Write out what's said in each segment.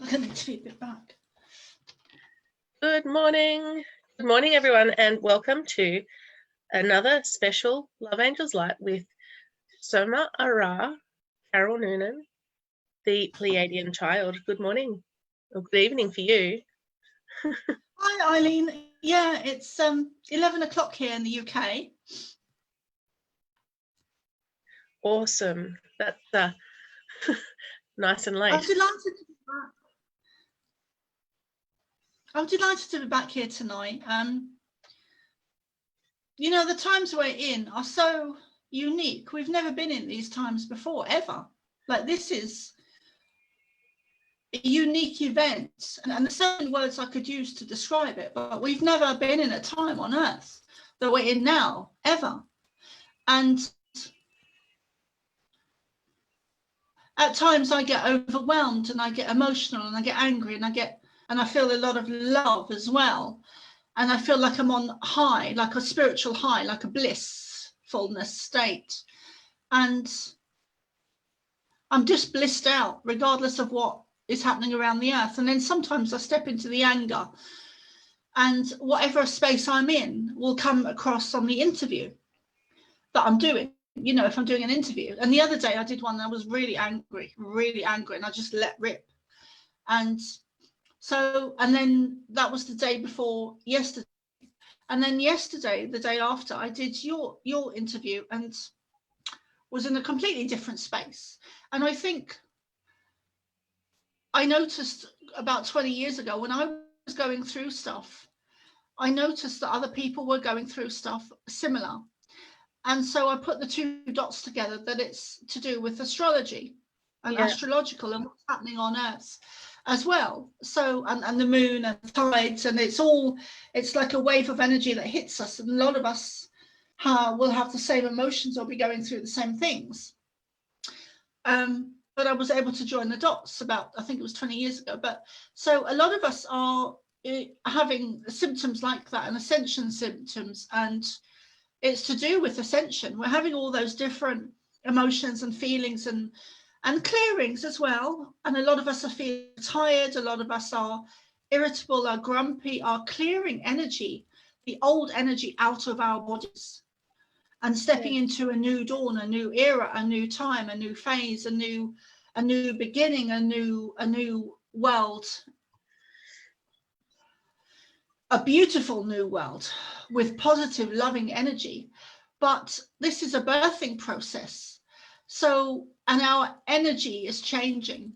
I'm going to be a bit back. Good morning. Good morning, everyone, and welcome to another special Love Angels Light with Soma ARah, Carol Noonan, the Pleiadian child. Good morning, or good evening for you. Hi, Eileen. Yeah, it's 11 o'clock here in the UK. Awesome. That's nice and late. I'm delighted to be back. I'm delighted to be back here tonight. You know, the times we're in are so unique. We've never been in these times before, ever. Like, this is a unique event. And there's so many words I could use to describe it, but we've never been in a time on Earth that we're in now, ever. And at times I get overwhelmed and I get emotional and I get angry and I feel a lot of love as well. And I feel like I'm on high, like a spiritual high, like a blissfulness state. And I'm just blissed out regardless of what is happening around the earth. And then sometimes I step into the anger, and whatever space I'm in will come across on the interview that I'm doing. You know, if I'm doing an interview. And the other day I did one and I was really angry, and I just let rip. And so, and then that was the day before yesterday. And then yesterday, the day after, I did your interview and was in a completely different space. And I think I noticed about 20 years ago when I was going through stuff, I noticed that other people were going through stuff similar. And so I put the two dots together, that it's to do with astrology and astrological and what's happening on Earth as well. So, and the moon and the tides, and it's like a wave of energy that hits us. And a lot of us will have the same emotions or be going through the same things. But I was able to join the dots about, I think it was 20 years ago. But so a lot of us are having symptoms like that, and ascension symptoms, and it's to do with ascension. We're having all those different emotions and feelings and clearings as well. And a lot of us are feeling tired. A lot of us are irritable, are grumpy, are clearing energy, the old energy out of our bodies, and stepping into a new dawn, a new era, a new time, a new phase, a new beginning, a new world, a beautiful new world with positive, loving energy. But this is a birthing process. So, and our energy is changing.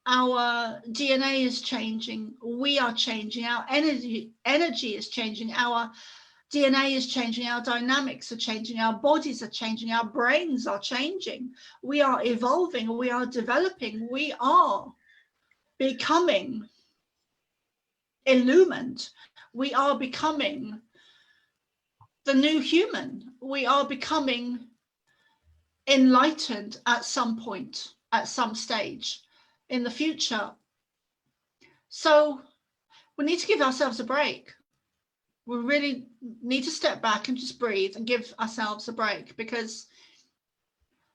Our DNA is changing. We are changing. Our energy is changing. Our DNA is changing. Our dynamics are changing. Our bodies are changing. Our brains are changing. We are evolving. We are developing. We are becoming illumined. We are becoming the new human. We are becoming enlightened at some point, at some stage in the future. So we need to give ourselves a break. We really need to step back and just breathe and give ourselves a break, because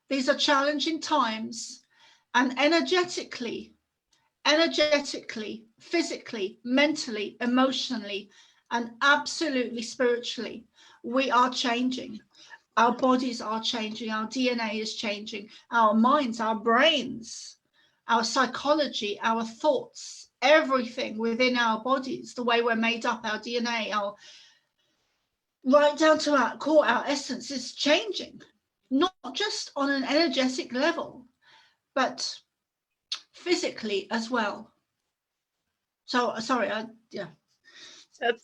these are challenging times, and energetically, physically, mentally, emotionally, and absolutely spiritually, we are changing. Our bodies are changing. Our DNA is changing. Our minds, our brains, our psychology, our thoughts, everything within our bodies, the way we're made up, our DNA, right down to our core, our essence is changing, not just on an energetic level, but physically as well. So sorry, That's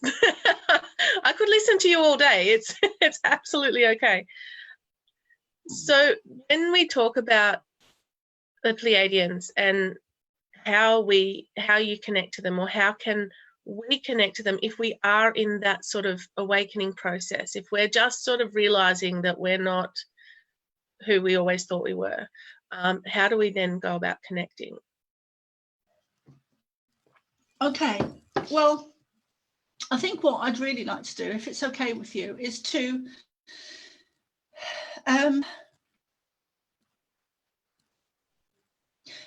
I could listen to you all day. It's absolutely okay. So when we talk about the Pleiadians and how you connect to them, or how can we connect to them if we are in that sort of awakening process, if we're just sort of realizing that we're not who we always thought we were, how do we then go about connecting? Okay, well, I think what I'd really like to do, if it's okay with you, is to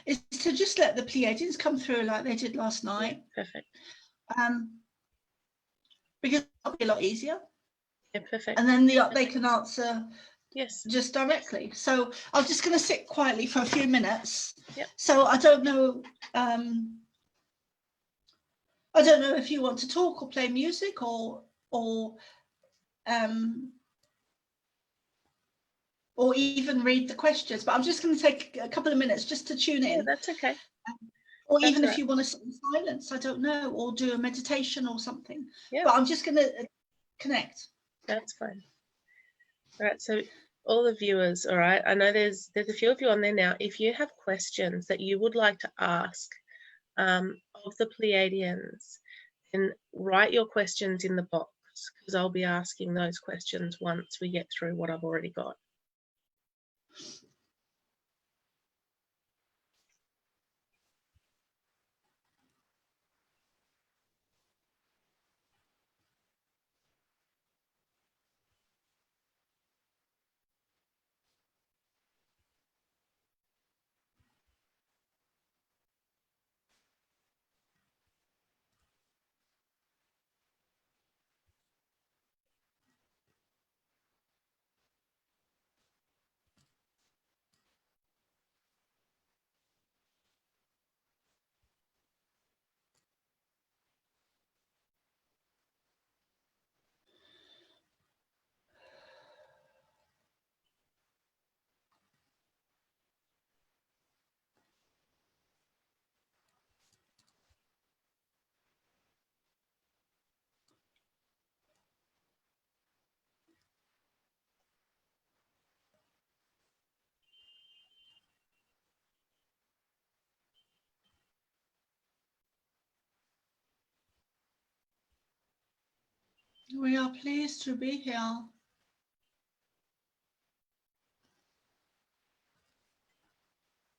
is to just let the Pleiadians come through like they did last night. Yeah, perfect. Because it'll be a lot easier. Yeah, perfect. And then they can answer yes, just directly. So I'm just going to sit quietly for a few minutes. Yep. So I don't know if you want to talk or play music or even read the questions, but I'm just going to take a couple of minutes just to tune in. Yeah, that's okay. Or That's even right. if you want to sit in silence, I don't know, or do a meditation or something. Yeah. But I'm just going to connect. That's fine. All right, so all the viewers, all right, I know there's a few of you on there now. If you have questions that you would like to ask of the Pleiadians, then write your questions in the box, because I'll be asking those questions once we get through what I've already got. We are pleased to be here.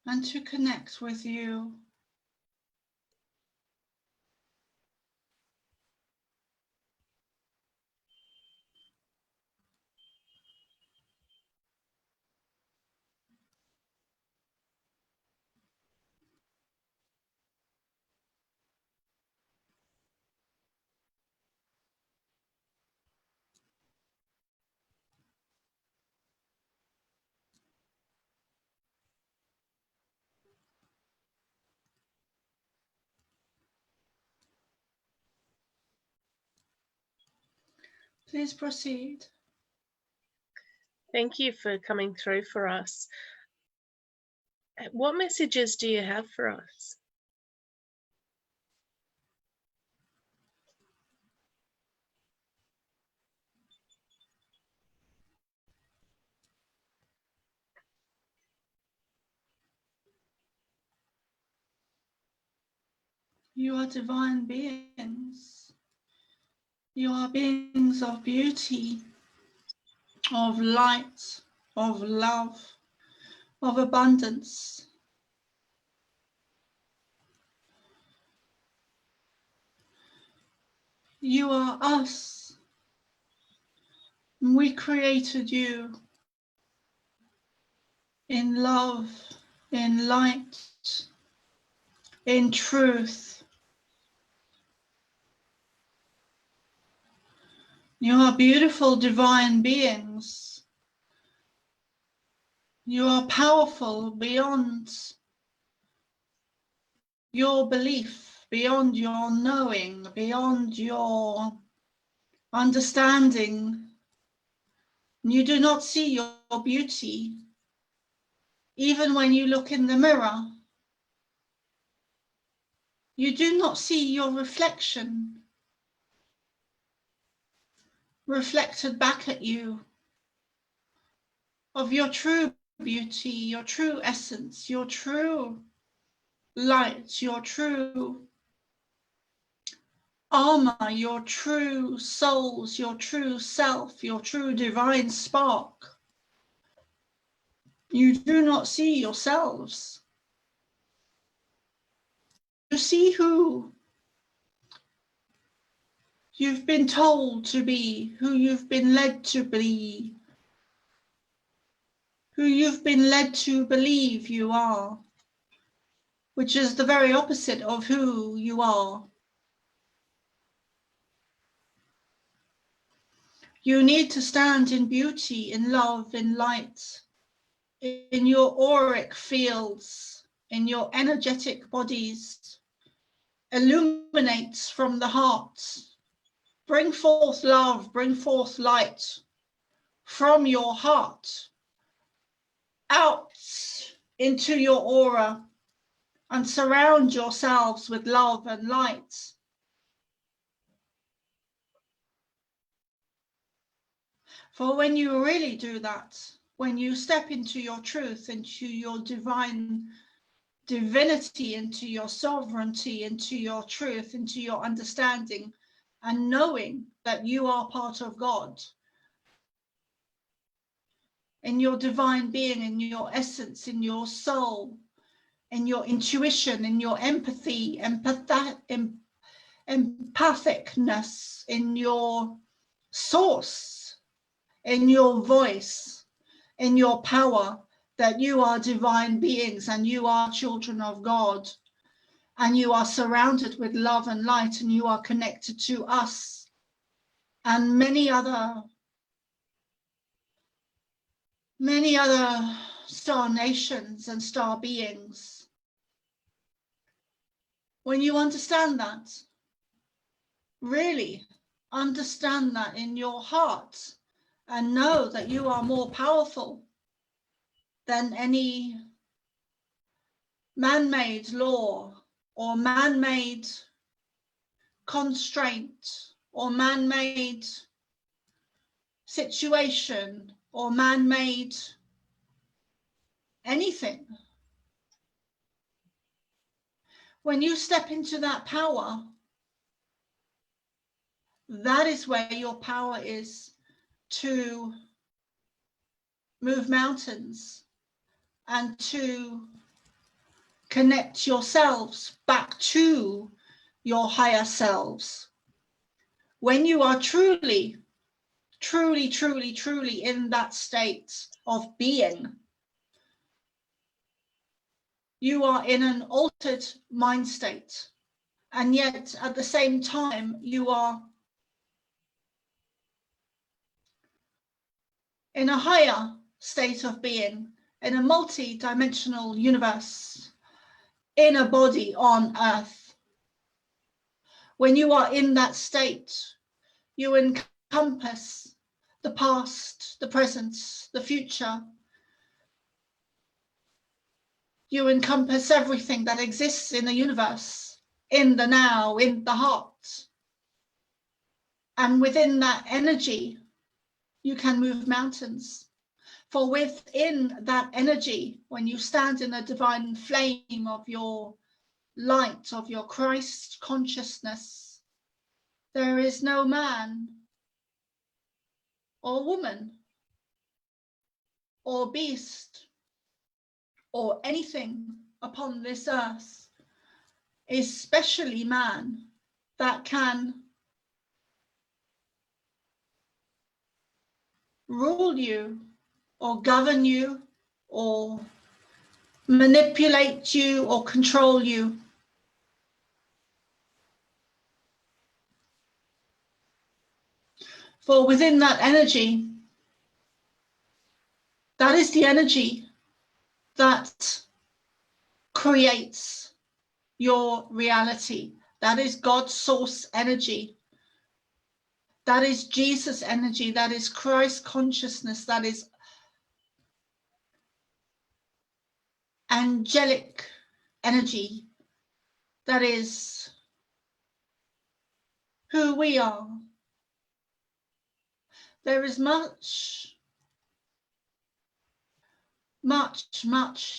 And to connect with you. Please proceed. Thank you for coming through for us. What messages do you have for us? You are divine beings. You are beings of beauty, of light, of love, of abundance. You are us. We created you in love, in light, in truth. You are beautiful divine beings. You are powerful beyond your belief, beyond your knowing, beyond your understanding. You do not see your beauty. Even when you look in the mirror, you do not see your reflection reflected back at you of your true beauty, your true essence, your true light, your true armor, your true souls, your true self, your true divine spark. You do not see yourselves. You see who you've been told to be, who you've been led to be, who you've been led to believe you are. which is the very opposite of who you are. You need to stand in beauty, in love, in light, in your auric fields, in your energetic bodies. Illuminate from the heart. Bring forth love, bring forth light from your heart out into your aura, and surround yourselves with love and light. For when you really do that, when you step into your truth, into your divinity, into your sovereignty, into your truth, into your understanding, and knowing that you are part of God, in your divine being, in your essence, in your soul, in your intuition, in your empathy, empathicness, in your source, in your voice, in your power, that you are divine beings and you are children of God, and you are surrounded with love and light, and you are connected to us and many other star nations and star beings. When you understand that, really understand that in your heart, and know that you are more powerful than any man-made law or man-made constraint or man-made situation or man-made anything. When you step into that power, that is where your power is to move mountains and to connect yourselves back to your higher selves. When you are truly, truly, truly, truly in that state of being, you are in an altered mind state, and yet at the same time you are in a higher state of being, in a multi-dimensional universe, in a body on earth. When you are in that state, you encompass the past, the present, the future. You encompass everything that exists in the universe, in the now, in the heart. And within that energy, you can move mountains. For within that energy, when you stand in the divine flame of your light, of your Christ consciousness, there is no man or woman or beast or anything upon this earth, especially man, that can rule you or govern you or manipulate you or control you. For within that energy, that is the energy that creates your reality. That is God's source energy. That is Jesus energy. That is Christ consciousness. That is angelic energy. That is who we are. There is much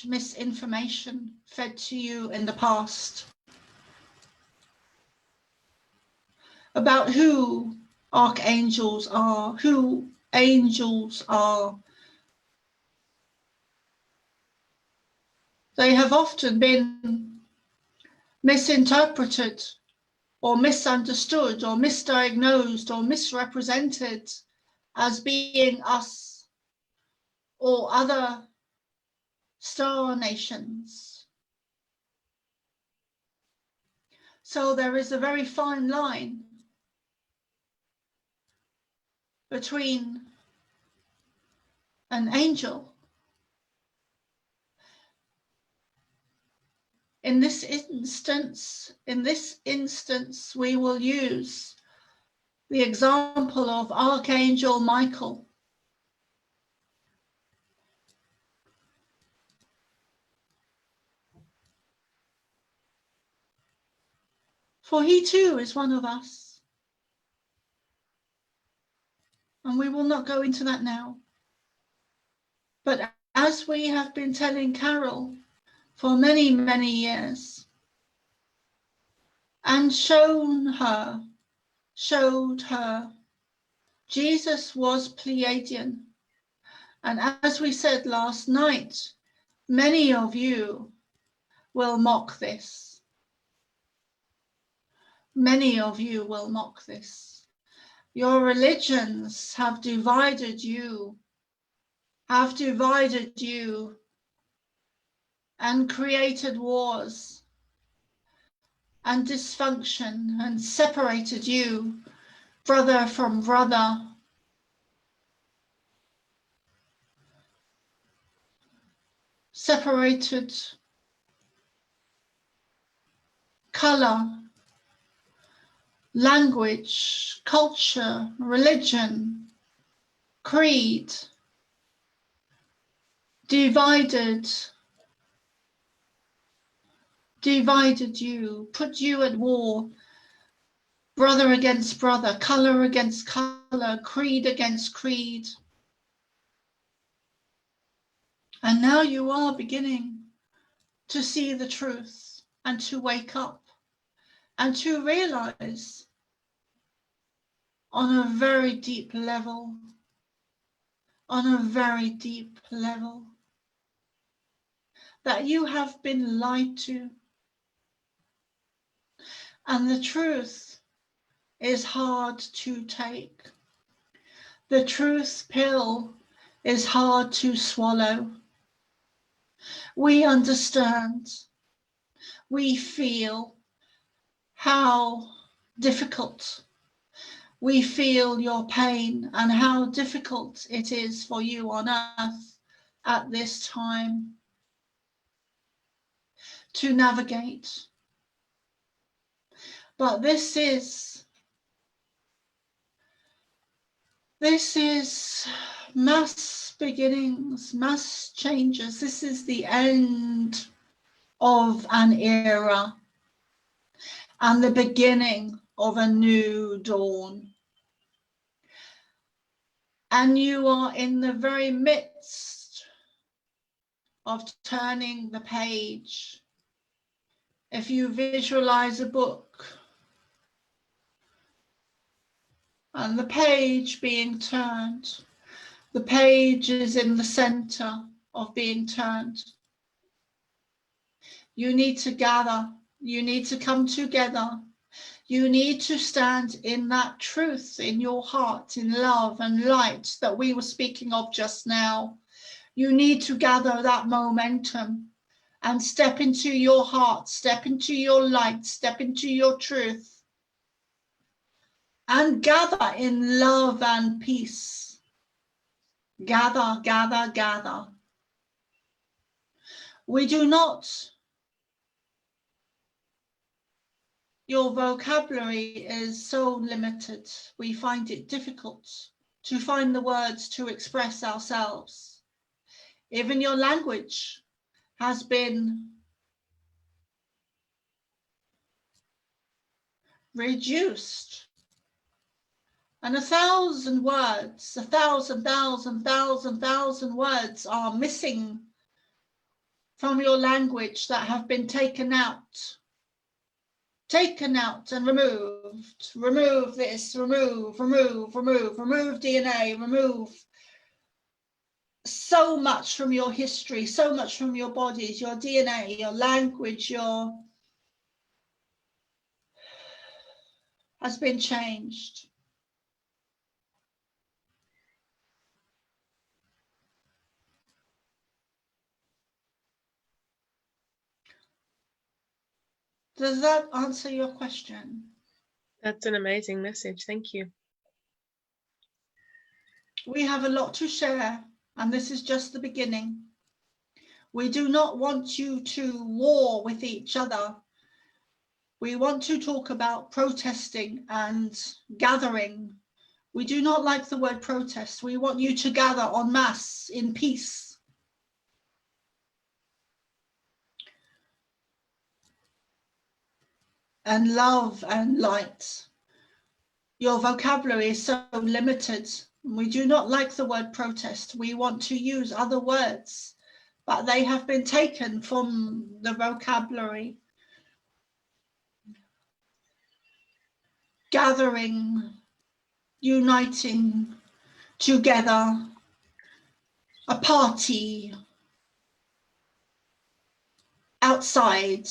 misinformation fed to you in the past about who archangels are, who angels are. They have often been misinterpreted or misunderstood or misdiagnosed or misrepresented as being us or other star nations. So there is a very fine line between an angel. In this instance, we will use the example of Archangel Michael. For he too is one of us. And we will not go into that now. But as we have been telling Carol for many, many years, and showed her, Jesus was Pleiadian. And as we said last night, many of you will mock this. Many of you will mock this. Your religions have divided you, and created wars and dysfunction and separated you, brother from brother. Separated color, language, culture, religion, creed, divided you, put you at war, brother against brother, color against color, creed against creed. And now you are beginning to see the truth and to wake up and to realize on a very deep level, that you have been lied to. And the truth is hard to take. The truth pill is hard to swallow. We understand, we feel how difficult, we feel your pain and how difficult it is for you on earth at this time to navigate. But this is mass beginnings, mass changes. This is the end of an era and the beginning of a new dawn. And you are in the very midst of turning the page. If you visualize a book and the page being turned, the page is in the center of being turned. You need to gather, you need to come together, you need to stand in that truth in your heart, in love and light that we were speaking of just now. You need to gather that momentum and step into your heart, step into your light, step into your truth, and gather in love and peace. Gather, gather, gather. We do not, your vocabulary is so limited. We find it difficult to find the words to express ourselves. Even your language has been reduced. And 1,000 words, 1,000 words are missing from your language that have been taken out and removed. Remove this, remove DNA, remove so much from your history, so much from your bodies, your DNA, your language, has been changed. Does that answer your question? That's an amazing message. Thank you. We have a lot to share, and this is just the beginning. We do not want you to war with each other. We want to talk about protesting and gathering. We do not like the word protest. We want you to gather en masse in peace. And love and light. Your vocabulary is so limited. We do not like the word protest. We want to use other words, but they have been taken from the vocabulary. Gathering, uniting together, a party, outside,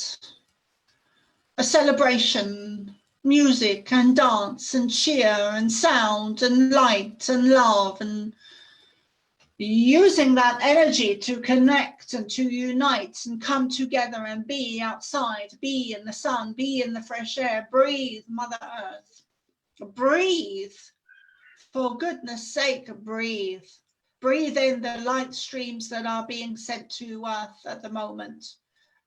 a celebration, music and dance and cheer and sound and light and love, and using that energy to connect and to unite and come together and be outside, be in the sun, be in the fresh air, breathe Mother Earth, breathe, for goodness sake, breathe. Breathe in the light streams that are being sent to Earth at the moment.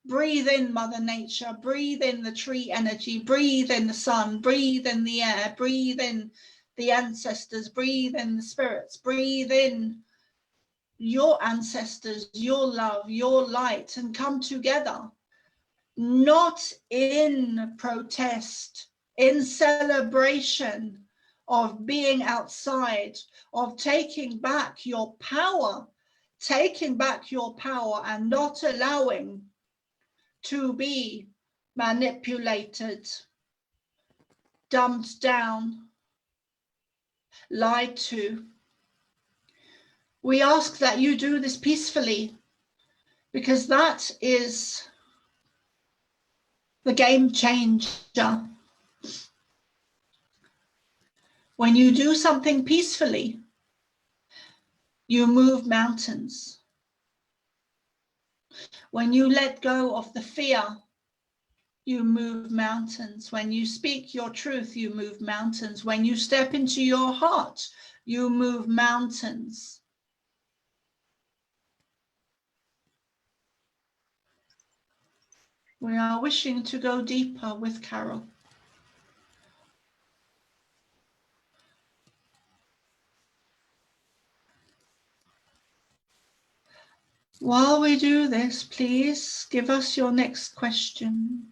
Breathe in Mother Nature, breathe in the tree energy, breathe in the sun, breathe in the air, breathe in the ancestors, breathe in the spirits, breathe in your ancestors, your love, your light, and come together. Not in protest, in celebration of being outside, of taking back your power and not allowing to be manipulated, dumbed down, lied to. We ask that you do this peacefully, because that is the game changer. When you do something peacefully, you move mountains. When you let go of the fear, you move mountains. When you speak your truth, you move mountains. When you step into your heart, you move mountains. We are wishing to go deeper with Carol. While we do this, please give us your next question.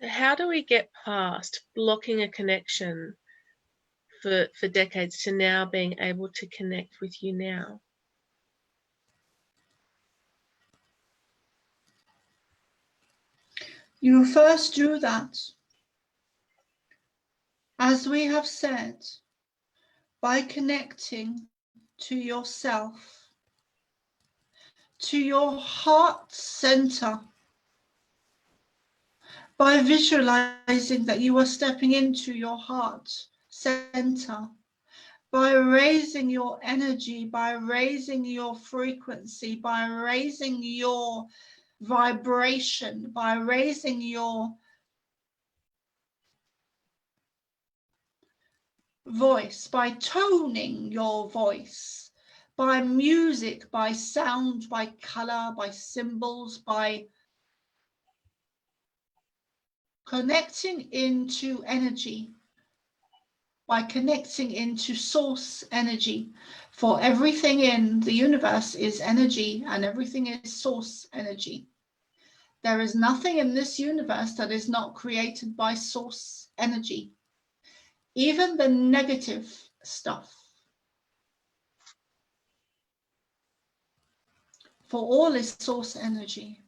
How do we get past blocking a connection for decades to now being able to connect with you now? You first do that, as we have said, by connecting to yourself, to your heart center, by visualizing that you are stepping into your heart center, by raising your energy, by raising your frequency, by raising your vibration, by raising your voice, by toning your voice, by music, by sound, by color, by symbols, by connecting into energy, by connecting into source energy. For everything in the universe is energy, and everything is source energy. There is nothing in this universe that is not created by source energy. Even the negative stuff. For all is source energy.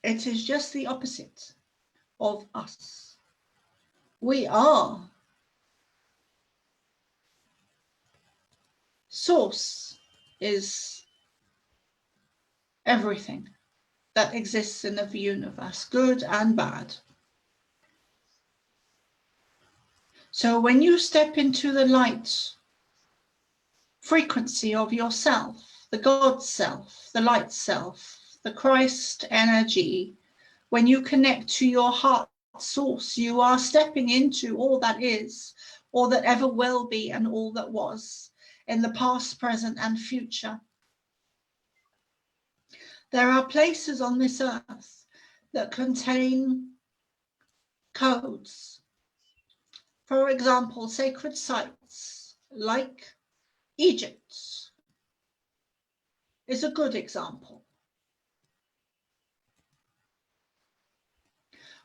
It is just the opposite of us. We are source, is everything that exists in the universe, good and bad. So when you step into the light frequency of yourself, the God self, the light self, the Christ energy, when you connect to your heart source, you are stepping into all that is, all that ever will be, and all that was in the past, present, and future. There are places on this earth that contain codes. For example, sacred sites like Egypt is a good example,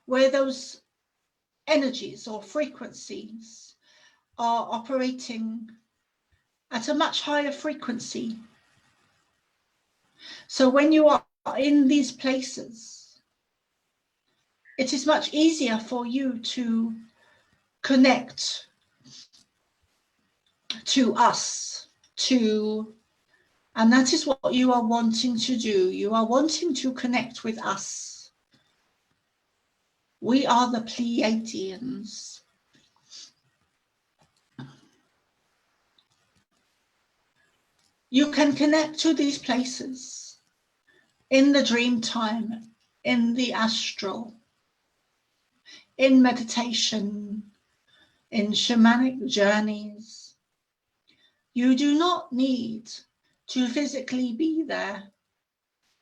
where those energies or frequencies are operating at a much higher frequency. So when you are in these places, it is much easier for you to connect to us, and that is what you are wanting to do. You are wanting to connect with us. We are the Pleiadians. You can connect to these places in the dream time, in the astral, in meditation, in shamanic journeys. You do not need to physically be there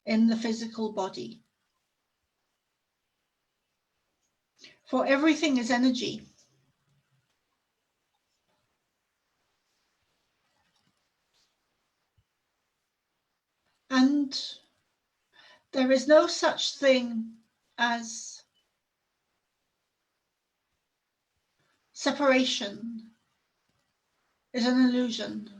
in the physical body. For everything is energy. And there is no such thing as separation. Is an illusion.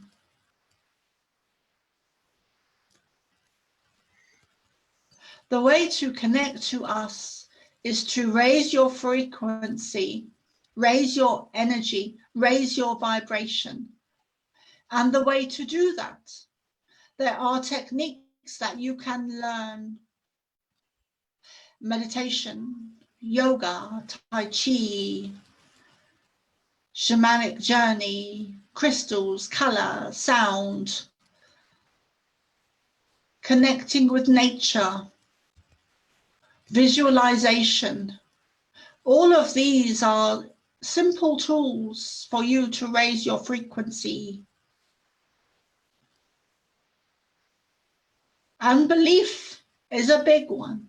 The way to connect to us is to raise your frequency, raise your energy, raise your vibration. And the way to do that, there are techniques that you can learn. Meditation, yoga, tai chi, shamanic journey, crystals, color, sound, connecting with nature, visualization. All of these are simple tools for you to raise your frequency. And belief is a big one,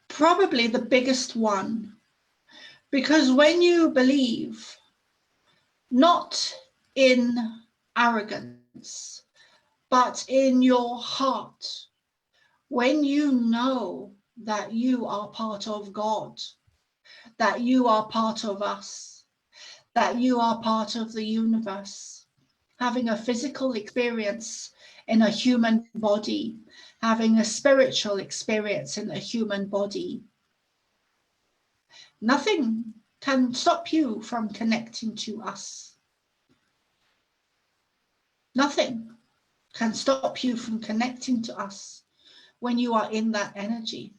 probably the biggest one, because when you believe, not in arrogance, but in your heart, when you know that you are part of God, that you are part of us, that you are part of the universe, having a physical experience in a human body, having a spiritual experience in a human body, nothing can stop you from connecting to us. Nothing can stop you from connecting to us when you are in that energy.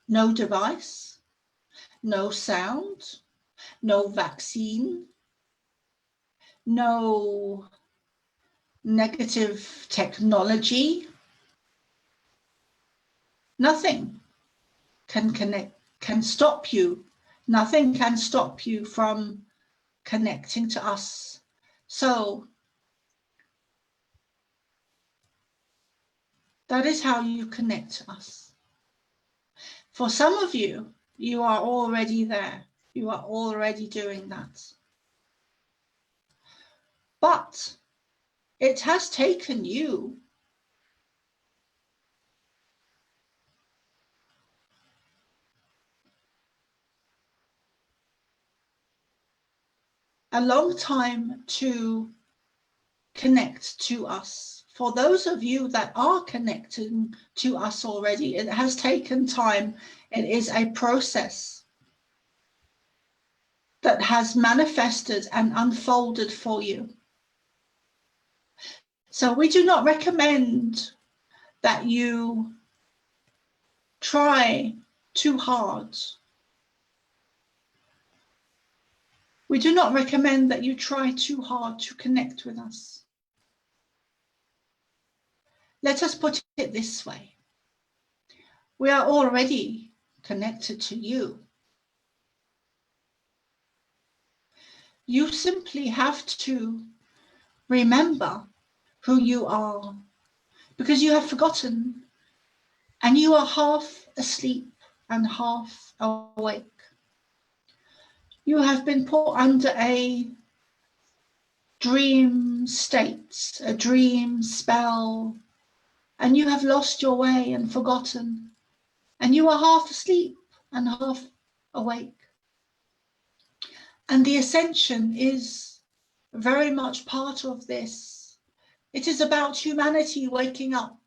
No device, no sound, no vaccine, no negative technology. Nothing can stop you. Nothing can stop you from connecting to us. So that is how you connect to us. For some of you, you are already there. You are already doing that. But it has taken you a long time to connect to us. For those of you that are connecting to us already, it has taken time. It is a process that has manifested and unfolded for you. So we do not recommend that you try too hard. We do not recommend that you try too hard to connect with us. Let us put it this way. We are already connected to you. You simply have to remember who you are, because you have forgotten and you are half asleep and half awake. You have been put under a dream state, a dream spell, and you have lost your way and forgotten, and you are half asleep and half awake. And the ascension is very much part of this. It is about humanity waking up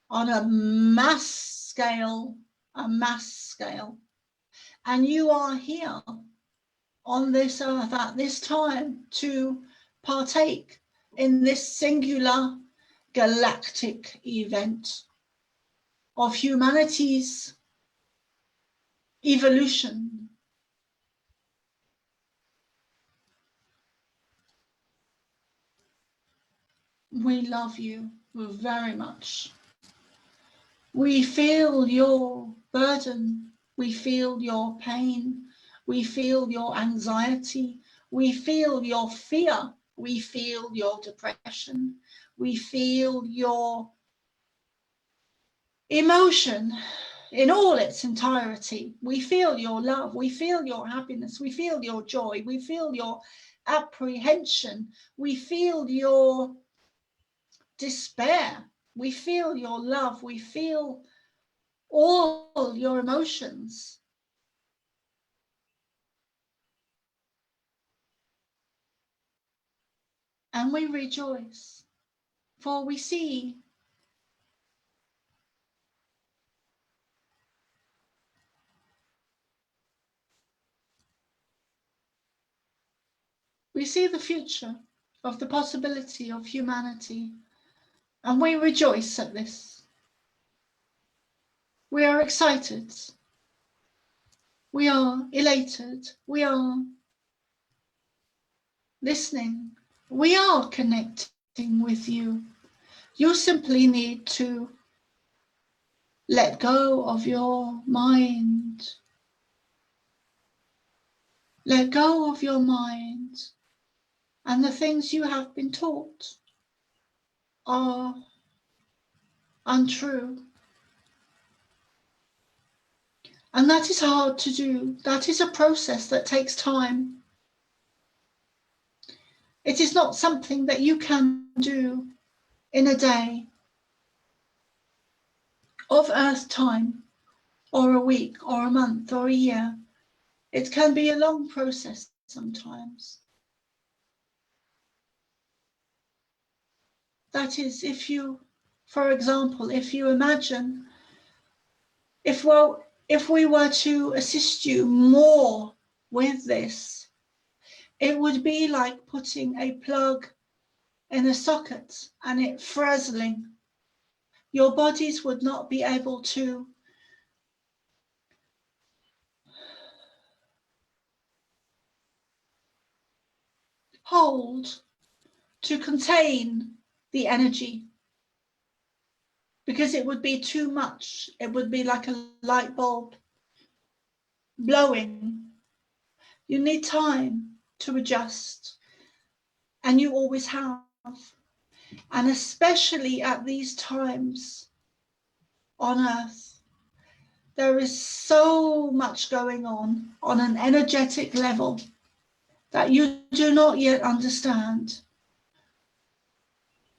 on a mass scale, And you are here on this earth at this time to partake in this singular galactic event of humanity's evolution. We love you very much. We feel your burden. We feel your pain. We feel your anxiety. We feel your fear. We feel your depression. We feel your emotion in all its entirety. We feel your love. We feel your happiness. We feel your joy. We feel your apprehension. We feel your despair. We feel your love. We feel all your emotions. And we rejoice, for we see the future of the possibility of humanity, and we rejoice at this. We are excited. We are elated. We are listening. We are connecting with you. You simply need to let go of your mind. Let go of your mind, and the things you have been taught are untrue. And that is hard to do. That is a process that takes time. It is not something that you can do in a day of Earth time, or a week, or a month, or a year. It can be a long process sometimes. That is, if you, for example, if you imagine, if we were to assist you more with this, it would be like putting a plug in a socket and it frazzling. Your bodies would not be able to hold, to contain the energy, because it would be too much. It would be like a light bulb blowing. You need time to adjust, and you always have. And especially at these times on Earth, there is so much going on an energetic level that you do not yet understand.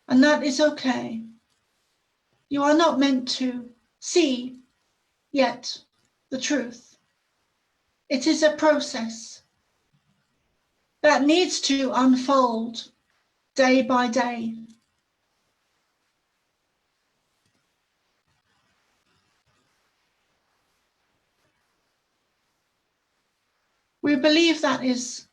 And that is okay. You are not meant to see yet the truth. It is a process that needs to unfold day by day. We believe that is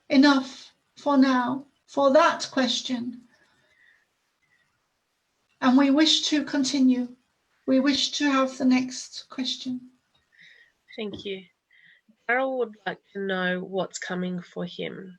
enough for now, for that question. And we wish to continue. We wish to have the next question. Thank you. Carol would like to know what's coming for him.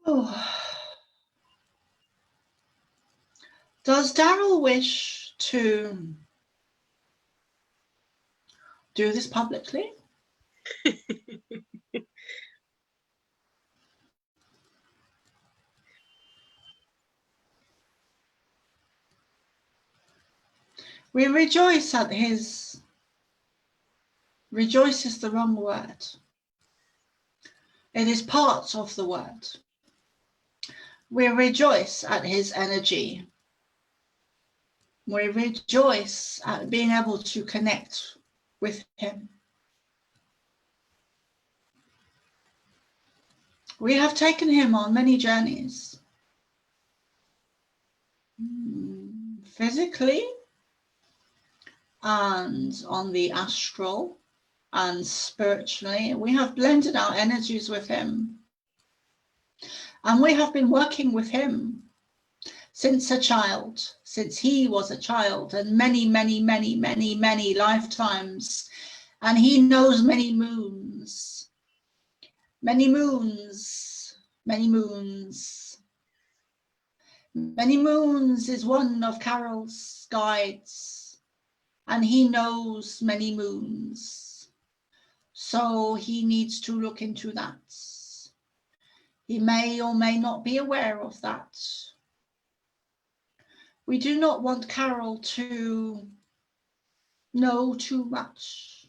Oh. Does Daryl wish to do this publicly? We rejoice at his, rejoice is the wrong word. It is part of the word. We rejoice at his energy. We rejoice at being able to connect with him. We have taken him on many journeys. Physically, and on the astral, and spiritually. We have blended our energies with him. And we have been working with him since a child, since he was a child, and many, many, many, many, many lifetimes. And he knows many moons, many moons, many moons. Many moons is one of Carol's guides, and he knows many moons. So he needs to look into that. He may or may not be aware of that. We do not want Carol to know too much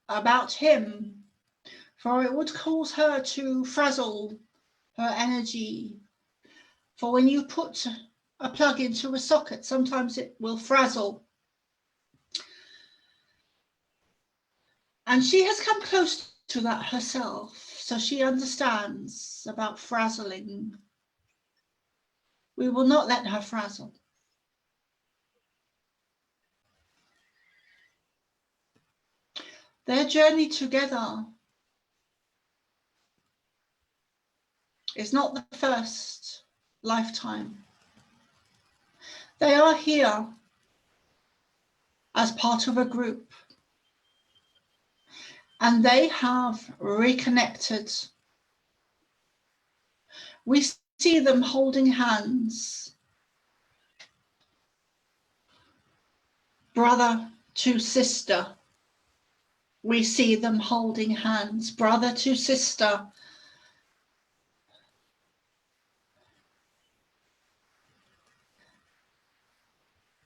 about him, for it would cause her to frazzle her energy. For when you put a plug into a socket, sometimes it will frazzle. And she has come close to that herself, so she understands about frazzling. We will not let her frazzle. Their journey together is not the first lifetime. They are here as part of a group, and they have reconnected. We see them holding hands, brother to sister. We see them holding hands, brother to sister.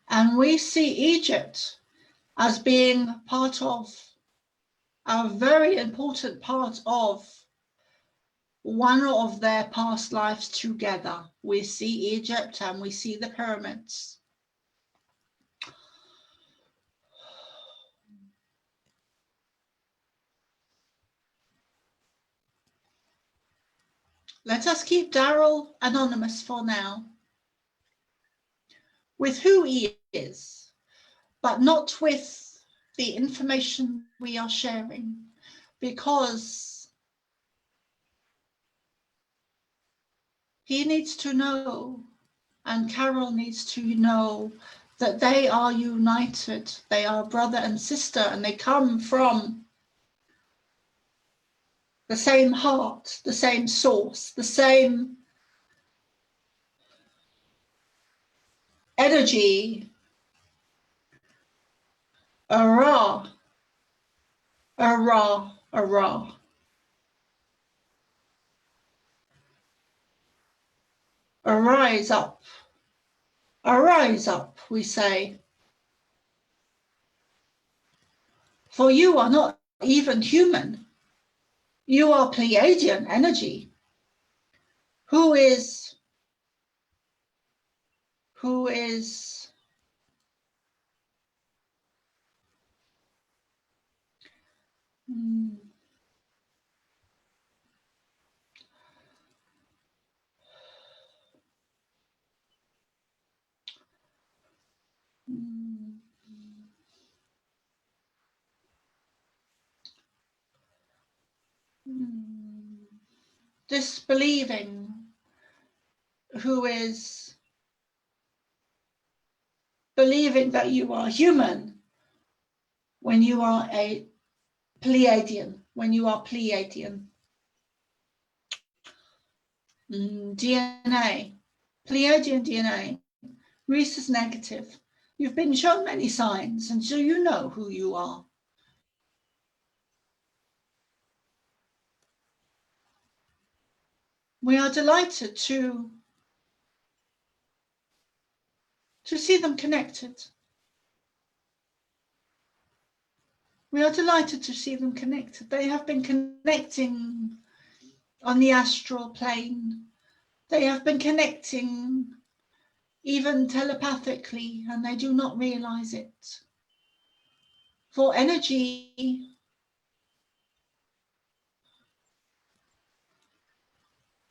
And we see Egypt as being part of, a very important part of one of their past lives together. We see Egypt and we see the pyramids. Let us keep Daryl anonymous for now, with who he is, but not with the information we are sharing, because he needs to know, and Carol needs to know, that they are united. They are brother and sister, and they come from the same heart, the same source, the same energy. Arah, Arah, Arah. Arise up, we say. For you are not even human. You are Pleiadian energy. Who is disbelieving, who is believing that you are human, when you are a Pleiadian, DNA, Pleiadian DNA, Reese is negative. You've been shown many signs, and so you know who you are. We are delighted to see them connected. We are delighted to see them connected. They have been connecting on the astral plane. They have been connecting even telepathically, and they do not realize it. For energy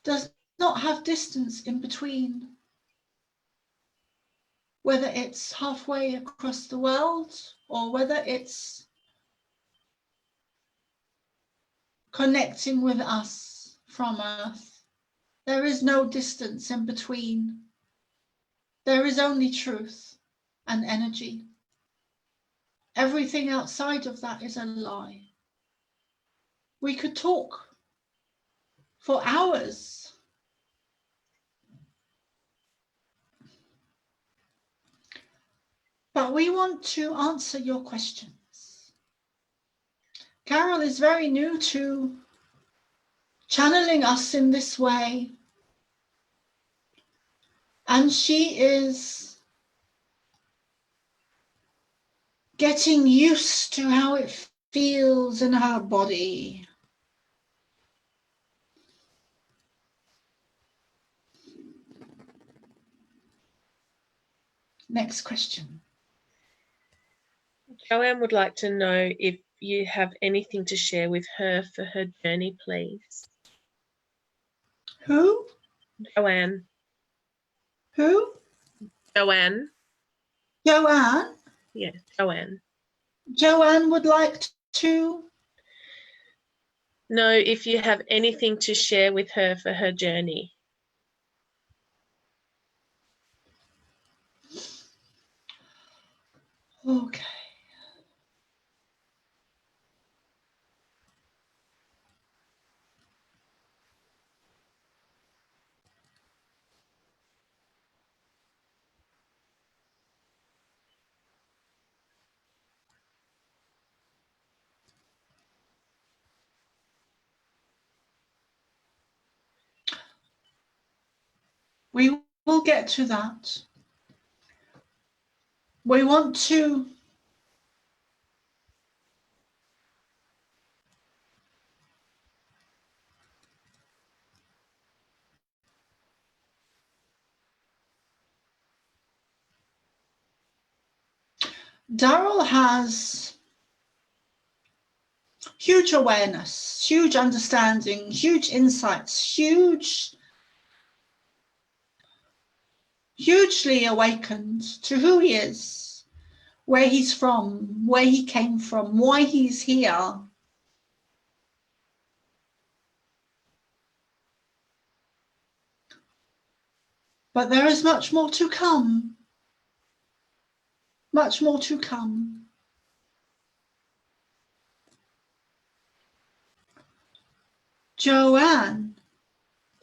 does not have distance in between, whether it's halfway across the world or whether it's connecting with us from Earth. There is no distance in between. There is only truth and energy. Everything outside of that is a lie. We could talk for hours. But we want to answer your questions. Carol is very new to channeling us in this way. And she is getting used to how it feels in her body. Next question. Joanne would like to know if you have anything to share with her for her journey, please. Who? Joanne. Who? Joanne. Joanne? Yes, Joanne. Joanne would like to know if you have anything to share with her for her journey. Okay. We will get to that. We want to Daryl has huge awareness, huge understanding, huge insights, hugely awakened to who he is, where he's from, where he came from, why he's here. But there is much more to come. Much more to come. Joanne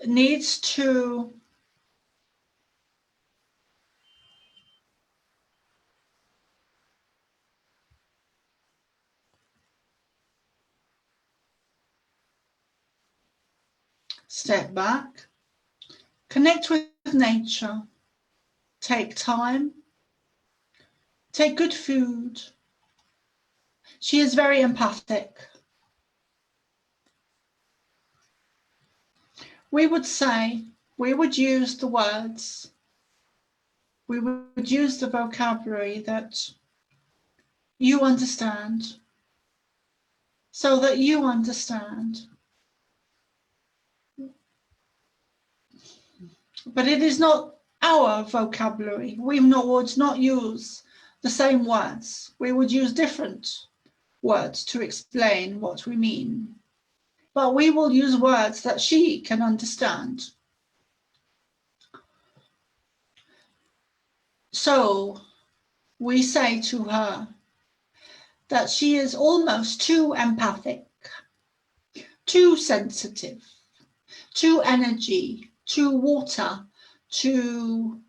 needs to step back, connect with nature, take time, take good food. She is very empathic. We would say, we would use the words, we would use the vocabulary that you understand, so that you understand. But it is not our vocabulary. We would not use the same words. We would use different words to explain what we mean. But we will use words that she can understand. So we say to her that she is almost too empathic, too sensitive, too energy, too water, too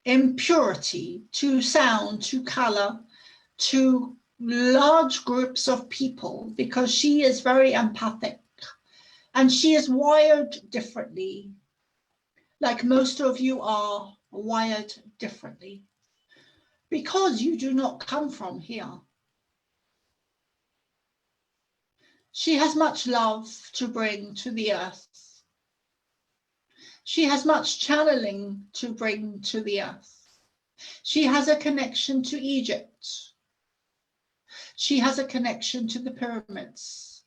impurity, too sound, too color, to large groups of people, because she is very empathic and she is wired differently, like most of you are wired differently, because you do not come from here. She has much love to bring to the earth. She has much channeling to bring to the earth. She has a connection to Egypt. She has a connection to the pyramids.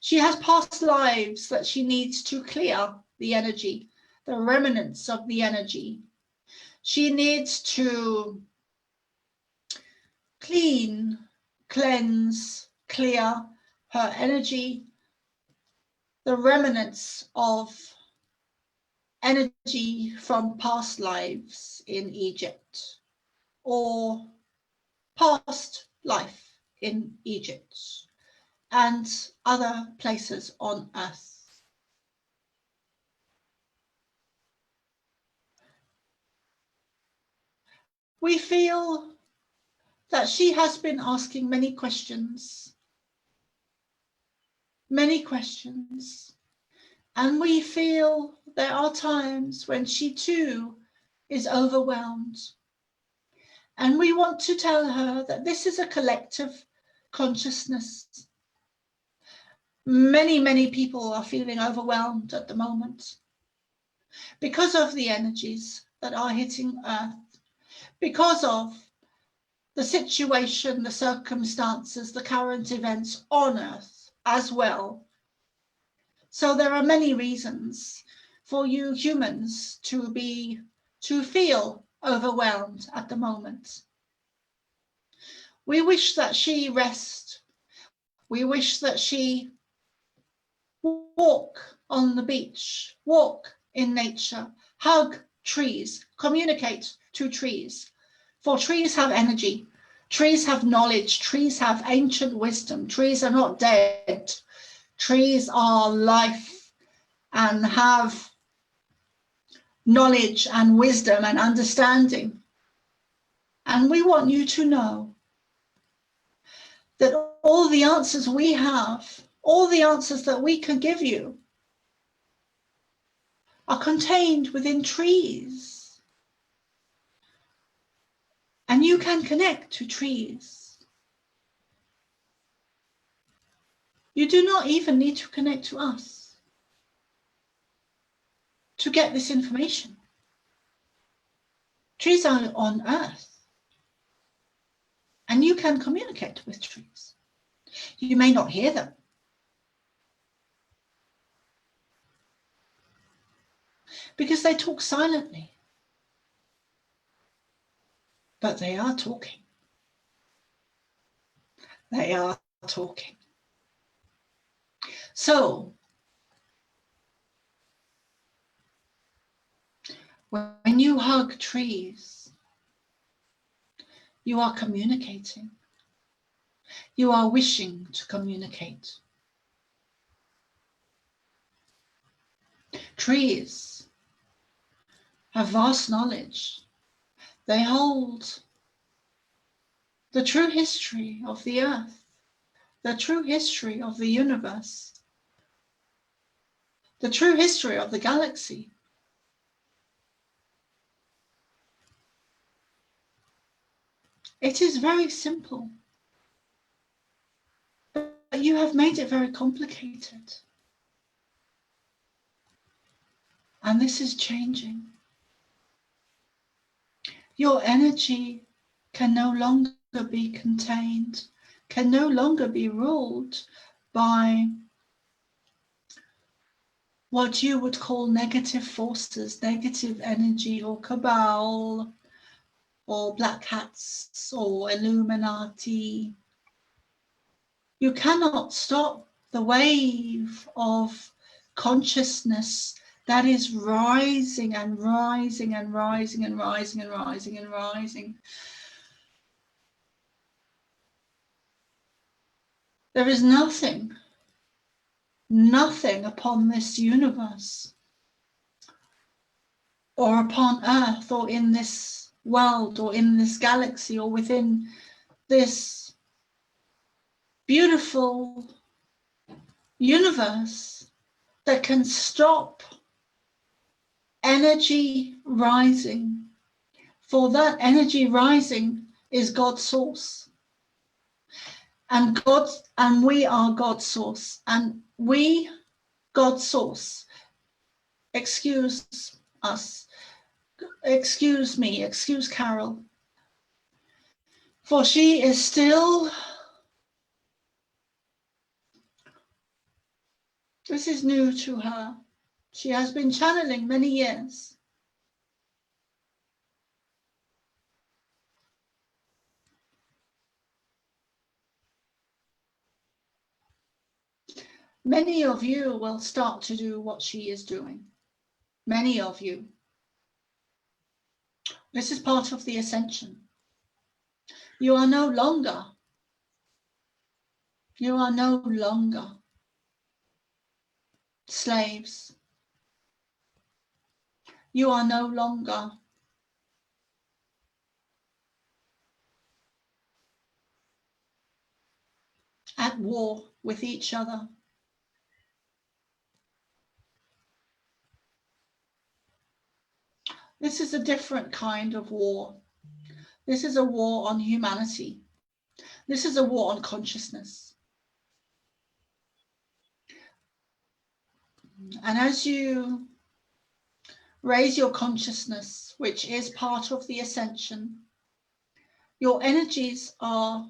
She has past lives that she needs to clear the energy, the remnants of the energy. She needs to clean, cleanse, clear her energy, the remnants of energy from past lives in Egypt or past life in Egypt and other places on earth. We feel that she has been asking many questions, and we feel there are times when she too is overwhelmed. And we want to tell her that this is a collective consciousness. Many, many people are feeling overwhelmed at the moment because of the energies that are hitting Earth, because of the situation, the circumstances, the current events on Earth as well. So there are many reasons for you humans to feel overwhelmed at the moment. We wish that she rest. We wish that she walk on the beach, walk in nature, hug trees, communicate to trees. For trees have energy, trees have knowledge, trees have ancient wisdom, trees are not dead, trees are life and have knowledge and wisdom and understanding. And we want you to know that all the answers we have, all the answers that we can give you are contained within trees. And you can connect to trees. You do not even need to connect to us to get this information. Trees are on Earth, and you can communicate with trees. You may not hear them, because they talk silently, but they are talking. They are talking. So, when you hug trees, you are communicating. You are wishing to communicate. Trees have vast knowledge. They hold the true history of the earth, the true history of the universe, the true history of the galaxy. It is very simple, but you have made it very complicated. And this is changing. Your energy can no longer be contained, can no longer be ruled by what you would call negative forces, negative energy, or cabal, or black hats, or Illuminati. You cannot stop the wave of consciousness that is rising and rising and rising and rising and rising and rising. There is nothing upon this universe or upon Earth or in this world or in this galaxy or within this beautiful universe that can stop energy rising. For that energy rising is God's source. And we are God's source. And we, God's source, excuse us, excuse me, excuse Carol, for she is still, this is new to her. She has been channeling many years. Many of you will start to do what she is doing. Many of you. This is part of the ascension. You are no longer slaves. You are no longer at war with each other. This is a different kind of war. This is a war on humanity. This is a war on consciousness. And as you raise your consciousness, which is part of the ascension, your energies are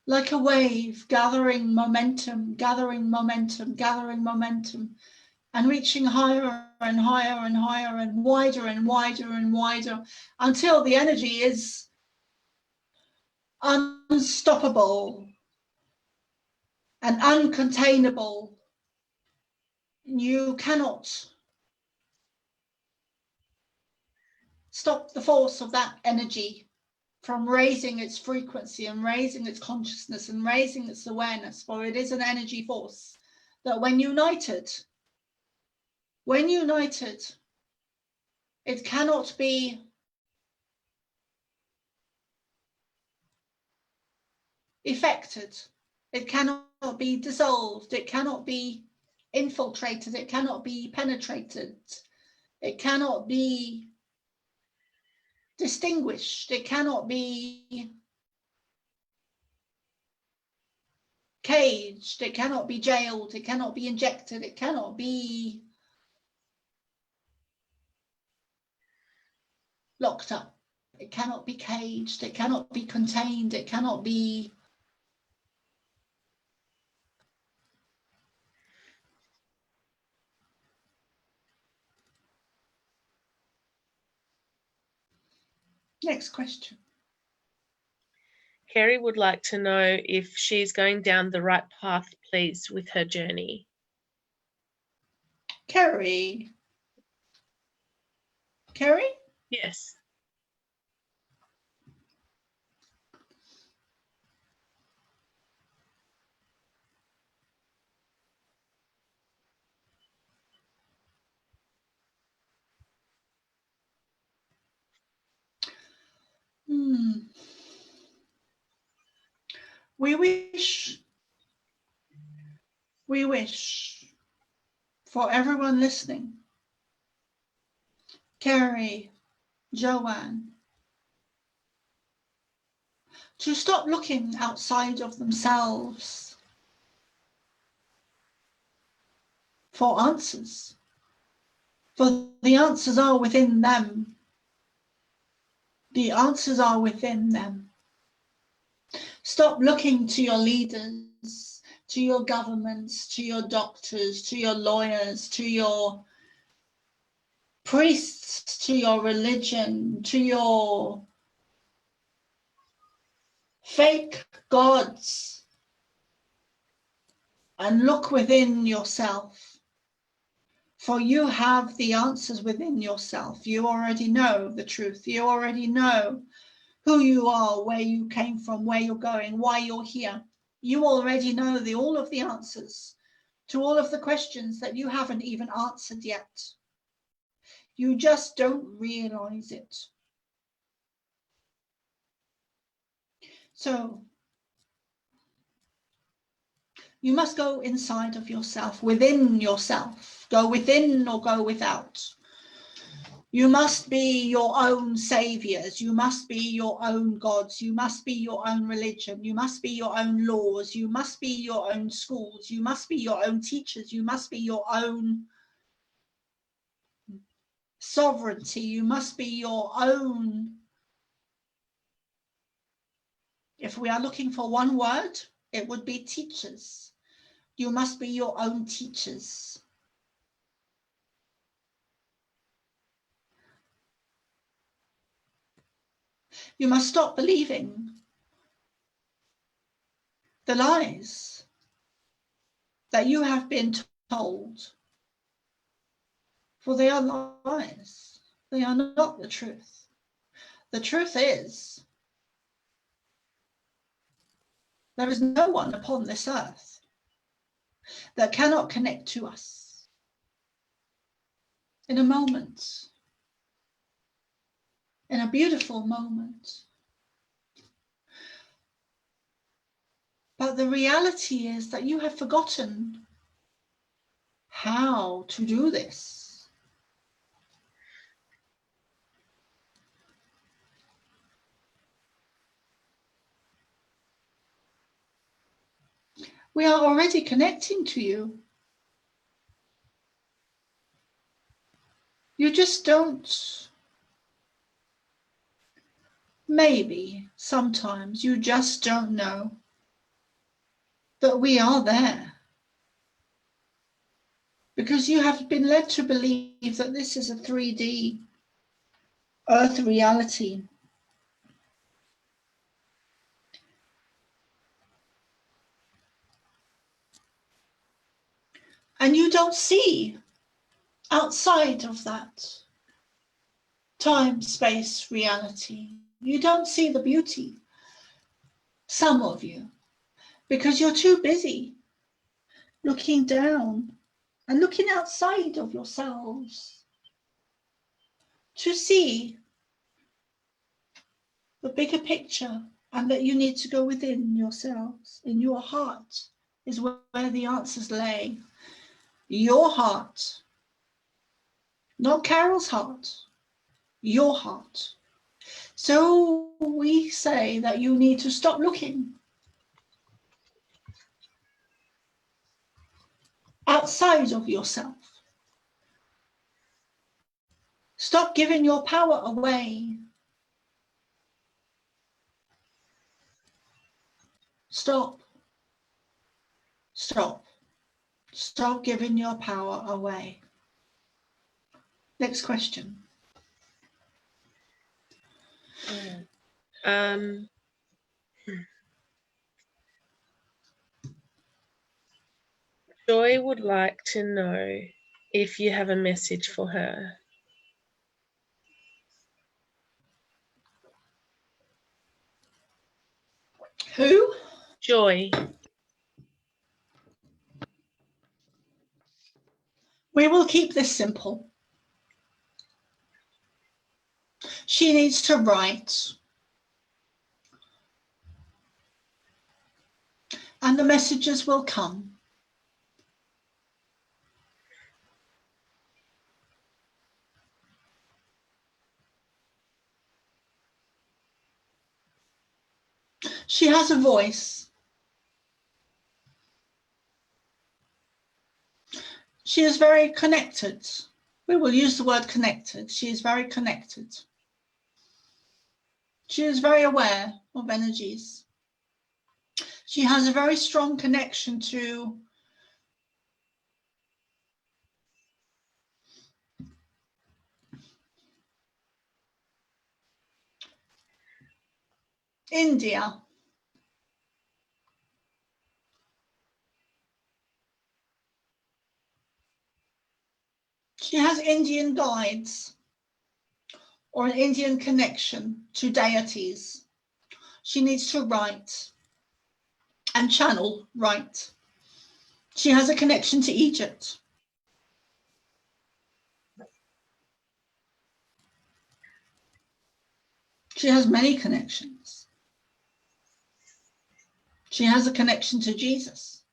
like a wave gathering momentum, and reaching higher and higher and higher and wider and wider and wider until the energy is unstoppable and uncontainable. You cannot stop the force of that energy from raising its frequency and raising its consciousness and raising its awareness, for it is an energy force that when united, it cannot be affected, it cannot be dissolved, it cannot be infiltrated, it cannot be penetrated, it cannot be distinguished, it cannot be caged, it cannot be jailed, it cannot be injected, it cannot be locked up, it cannot be caged, it cannot be contained, it cannot be Next question. Kerry would like to know if she's going down the right path, please, with her journey. Kerry? Yes. We wish for everyone listening, Kerry, Joanne, to stop looking outside of themselves for answers, for the answers are within them. The answers are within them. Stop looking to your leaders, to your governments, to your doctors, to your lawyers, to your priests, to your religion, to your fake gods, and look within yourself. For you have the answers within yourself. You already know the truth. You already know who you are, where you came from, where you're going, why you're here. You already know all of the answers to all of the questions that you haven't even answered yet. You just don't realize it. So you must go inside of yourself, within yourself. Go within or go without. You must be your own saviors. You must be your own gods. You must be your own religion. You must be your own laws. You must be your own schools. You must be your own teachers. You must be your own sovereignty. You must be your own. If we are looking for one word, it would be teachers. You must be your own teachers. You must stop believing the lies that you have been told, for they are lies. They are not the truth. The truth is, there is no one upon this earth that cannot connect to us in a moment, in a beautiful moment. But the reality is that you have forgotten how to do this. We are already connecting to you. You just don't. Maybe sometimes you just don't know that we are there, because you have been led to believe that this is a 3D earth reality. And you don't see outside of that time-space reality. You don't see the beauty, some of you, because you're too busy looking down and looking outside of yourselves to see the bigger picture, and that you need to go within yourselves. In your heart is where the answers lay. Your heart, not Carol's heart, your heart. So we say that you need to stop looking outside of yourself. Stop giving your power away. Stop. Stop. Stop giving your power away. Next question. Joy would like to know if you have a message for her. Who? Joy. We will keep this simple. She needs to write. And the messages will come. She has a voice. She is very connected. We will use the word connected. She is very connected. She is very aware of energies. She has a very strong connection to India. She has Indian guides or an Indian connection to deities. She needs to write and channel right. She has a connection to Egypt. She has many connections. She has a connection to Jesus.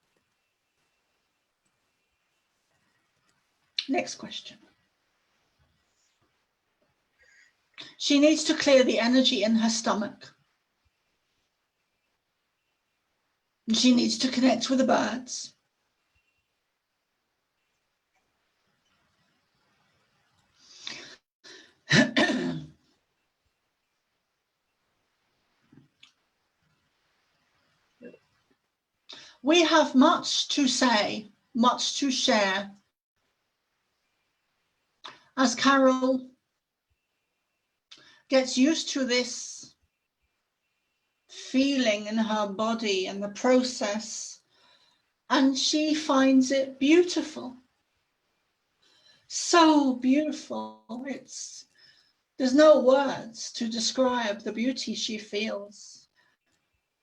Next question. She needs to clear the energy in her stomach. She needs to connect with the birds. We have much to say, much to share. As Carol gets used to this feeling in her body and the process, and she finds it beautiful. So beautiful. There's no words to describe the beauty she feels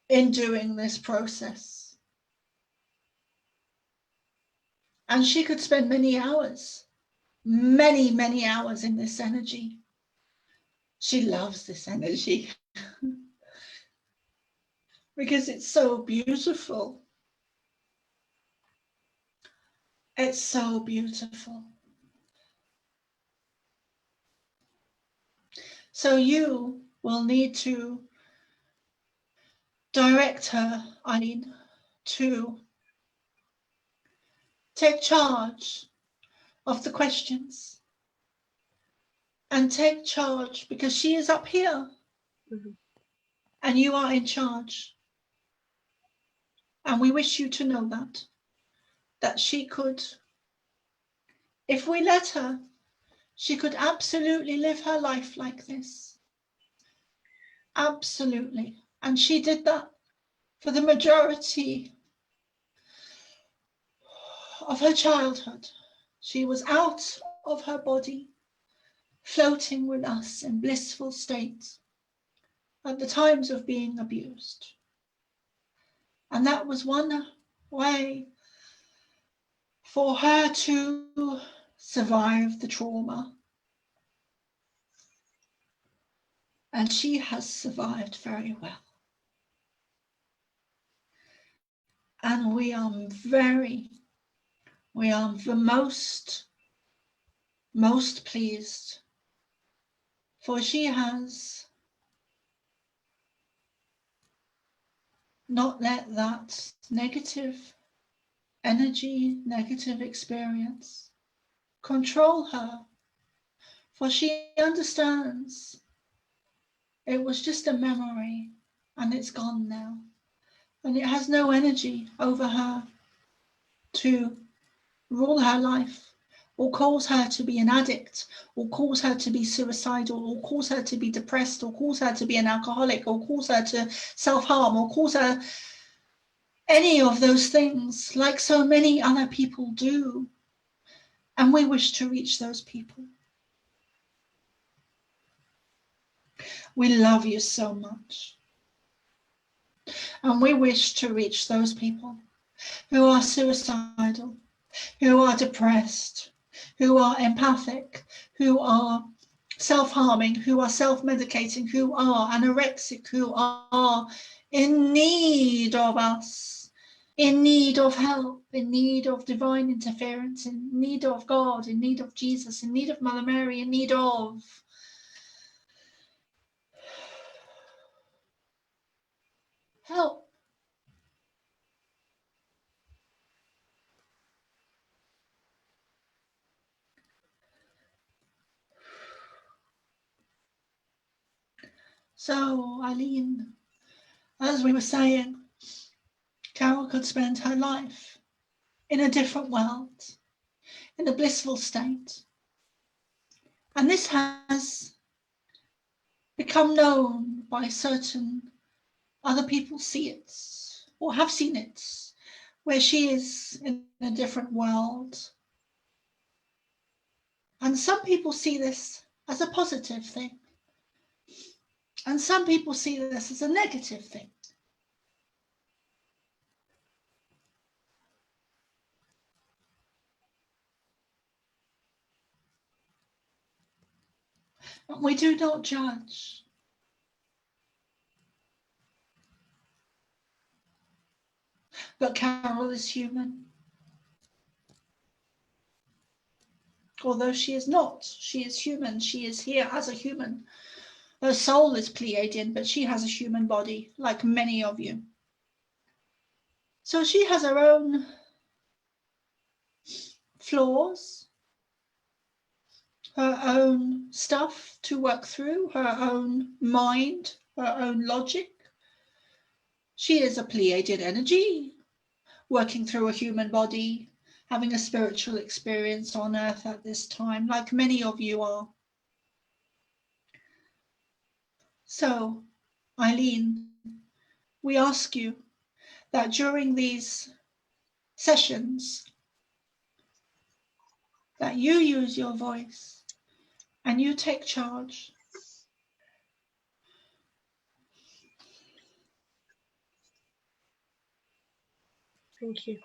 in doing this process. And she could spend many hours, many hours in this energy. She loves this energy because it's so beautiful. It's so beautiful. So you will need to direct her, Eileen, to take charge of the questions and take charge, because she is up here and you are in charge. And we wish you to know that she could, if we let her, she could absolutely live her life like this. Absolutely. And she did that for the majority of her childhood. She was out of her body, floating with us in blissful states at the times of being abused. And that was one way for her to survive the trauma. And she has survived very well. And we are the most pleased, for she has not let that negative energy, negative experience control her, for she understands it was just a memory and it's gone now, and it has no energy over her to rule her life or cause her to be an addict or cause her to be suicidal or cause her to be depressed or cause her to be an alcoholic or cause her to self-harm or cause her any of those things, like so many other people do. And we wish to reach those people. We love you so much. And we wish to reach those people who are suicidal, who are depressed, who are empathic, who are self-harming, who are self-medicating, who are anorexic, who are in need of us, in need of help, in need of divine interference, in need of God, in need of Jesus, in need of Mother Mary, in need of help. So, Eileen, as we were saying, Carol could spend her life in a different world, in a blissful state. And this has become known by certain other people see it or have seen it, where she is in a different world. And some people see this as a positive thing. And some people see this as a negative thing. And we do not judge. But Carol is human. Although she is not, she is human. She is here as a human. Her soul is Pleiadian, but she has a human body, like many of you. So she has her own flaws, her own stuff to work through, her own mind, her own logic. She is a Pleiadian energy, working through a human body, having a spiritual experience on Earth at this time, like many of you are. So, Eileen, we ask you that during these sessions, that you use your voice and you take charge. Thank you.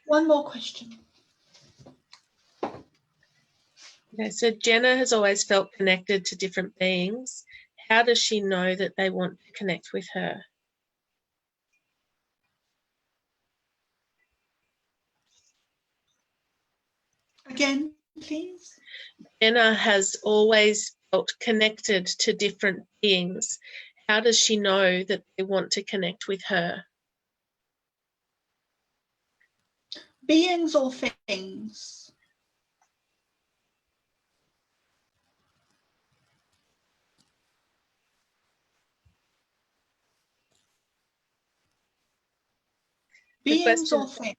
One more question. Okay, so Jenna has always felt connected to different beings. How does she know that they want to connect with her? Again, please. Jenna has always felt connected to different beings. How does she know that they want to connect with her? Beings or things? Beings or things?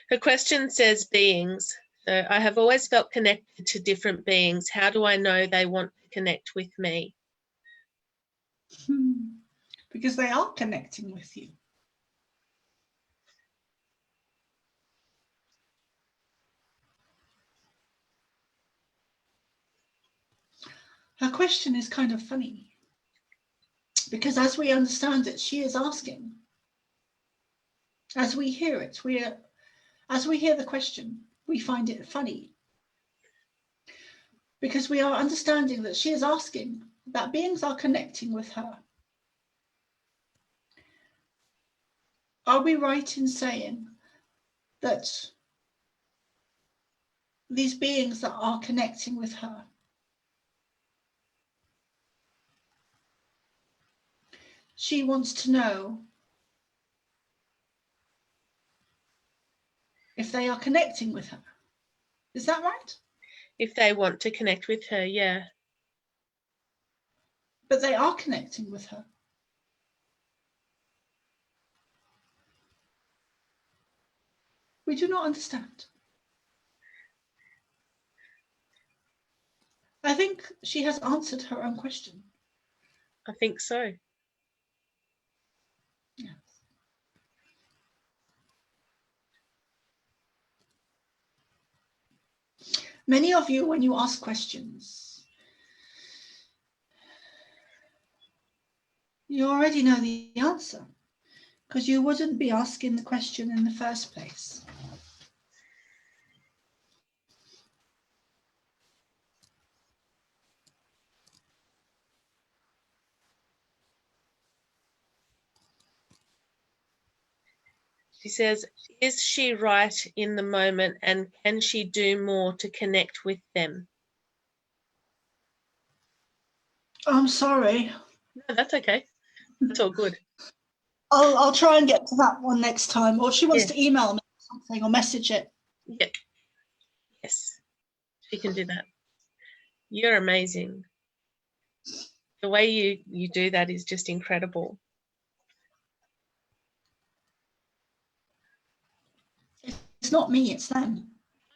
Her question says beings. So I have always felt connected to different beings. How do I know they want to connect with me? Because they are connecting with you. Her question is kind of funny, because as we understand it, she is asking. As we hear it, as we hear the question, we find it funny, because we are understanding that she is asking that beings are connecting with her. Are we right in saying that these beings that are connecting with her, she wants to know if they are connecting with her? Is that right? If they want to connect with her, yeah. But they are connecting with her. We do not understand. I think she has answered her own question. I think so. Yes. Many of you, when you ask questions, you already know the answer, because you wouldn't be asking the question in the first place. She says, is she right in the moment and can she do more to connect with them? I'm sorry. No, that's okay. That's all good. I'll try and get to that one next time. Or if she wants to email me something or message it. Yeah. Yes, she can do that. You're amazing. The way you do that is just incredible. It's not me, it's them.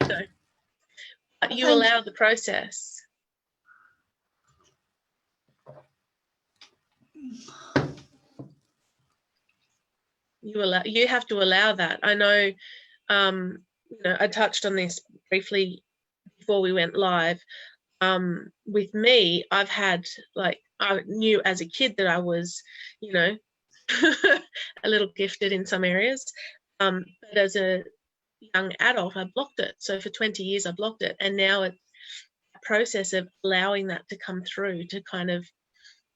So, but you allow the process. You have to allow that. I know, I touched on this briefly before we went live. With me, I've had, I knew as a kid that I was, a little gifted in some areas. But as a young adult, I blocked it. So for 20 years, I blocked it. And now it's a process of allowing that to come through, to kind of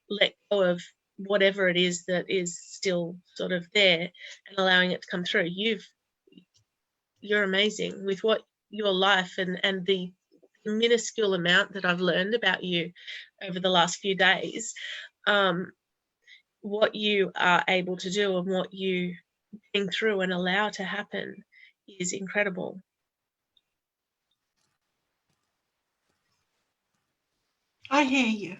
let go of whatever it is that is still sort of there and allowing it to come through. You're amazing with what your life and the minuscule amount that I've learned about you over the last few days, what you are able to do and what you bring through and allow to happen is incredible. I hear you.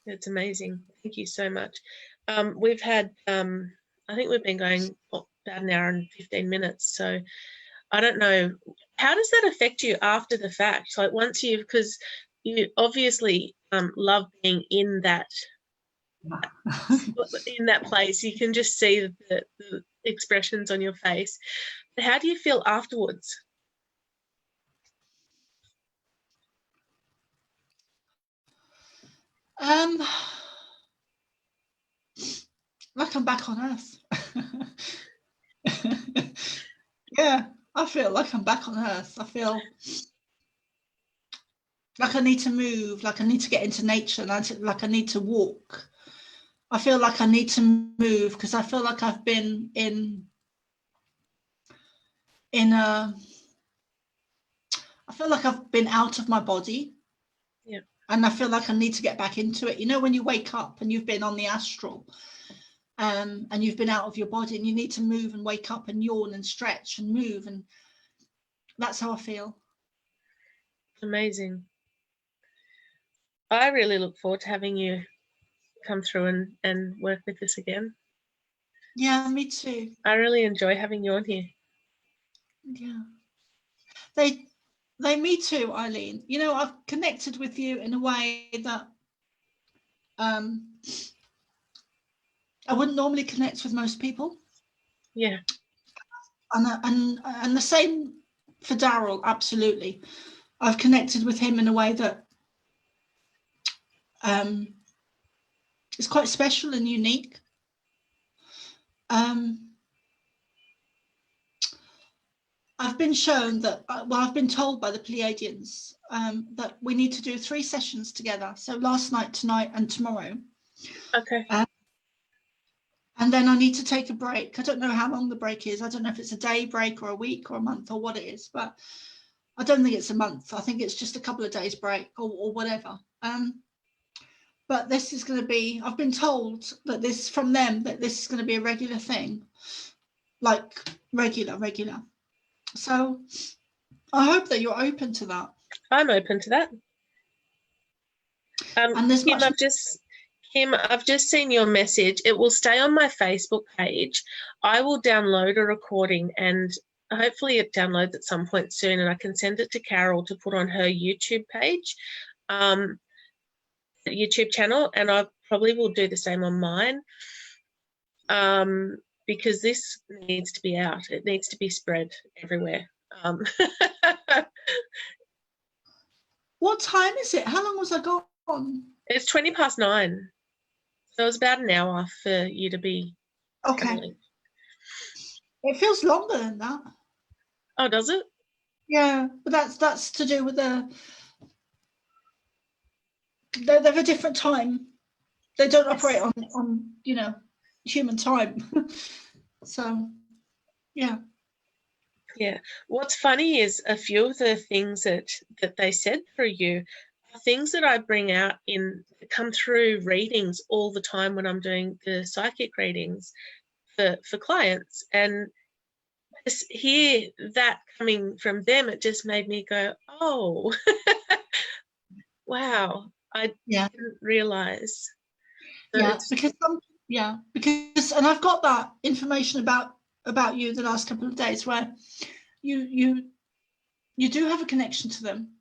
It's amazing. Thank you so much. We've had, I think we've been going about an hour and 15 minutes. So I don't know, how does that affect you after the fact? Like once because you obviously love being in that place. You can just see the expressions on your face. But how do you feel afterwards? Like I'm back on Earth. Yeah, I feel like I'm back on Earth. I feel like I need to move, like I need to get into nature, like I need to walk. I feel like I need to move because I feel like I've been I feel like I've been out of my body. Yeah. And I feel like I need to get back into it. You know, when you wake up and you've been on the astral, and you've been out of your body and you need to move and wake up and yawn and stretch and move, and that's how I feel. Amazing. I really look forward to having you come through and work with us again. Yeah, me too. I really enjoy having you on here. Yeah. They me too, Eileen. You know, I've connected with you in a way that I wouldn't normally connect with most people. Yeah. And the same for Daryl, absolutely. I've connected with him in a way that is quite special and unique. I've been shown that, I've been told by the Pleiadians that we need to do 3 sessions together. So last night, tonight, and tomorrow. Okay. And then I need to take a break. I don't know how long the break is. I don't know if it's a day break or a week or a month or what it is, but I don't think it's a month. I think it's just a couple of days break or whatever. But this is going to be, I've been told that this, from them, that this is going to be a regular thing, like regular. So I hope that you're open to that. I'm open to that. And there's Kim, I've just seen your message. It will stay on my Facebook page. I will download a recording and hopefully it downloads at some point soon, and I can send it to Carol to put on her YouTube page, YouTube channel, and I probably will do the same on mine, because this needs to be out. It needs to be spread everywhere. What time is it? How long was I gone? It's 20:09. So it was about an hour for you to be traveling. It feels longer than that. Oh, does it? Yeah, but that's to do with they're a different time. They don't operate on human time. So yeah. Yeah. What's funny is a few of the things that they said through you are things that I bring out come through readings all the time when I'm doing the psychic readings for clients, and just hear that coming from them, it just made me go, oh, wow, I didn't realize. So because and I've got that information about you the last couple of days where you do have a connection to them,